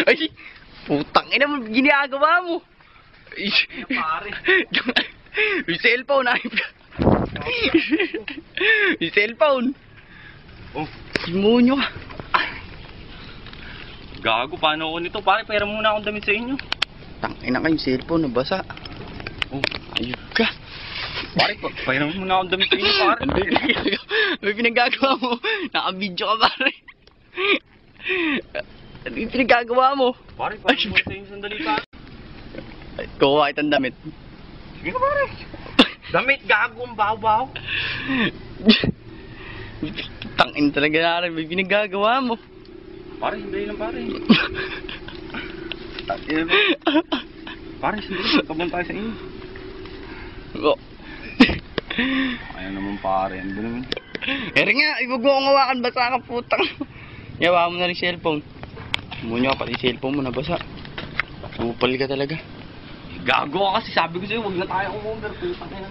Ay, putang ina mo, ginagawa mo. Ay, pare. Yung cellphone, ay. Yung cellphone. Oh, Simonyo ka. gago, paano ako nito? Pare, pera muna akong damit sa inyo. Tangina ka, yung cellphone, nabasa. Oh, Ayun ka. pare, pera muna akong damit sa inyo, pare. May pinagagawa mo. Naka-video ka, pare. Ano yung pinagagawa mo? Pare, pera muna sa inyo sandali, pare. Ay, kuha kitang damit. Sige ka, pare. Damit, gago, ang baho-baho. Tangin talaga na rin, may pinagagawa mo. Pare, hindi lang, pare. Pare, sandali, magkabang tayo sa inyo. Oh. Ayaw naman, pare. Ano ba naman? Eri nga, ibag mo akong hawakan, basa ka putang. Yawa mo na rin cellphone. Munyo ka pati cellphone mo, nabasa. Kupal ka talaga. Gago ka kasi, sabi ko sa'yo, huwag na tayo umorder. Putang ina.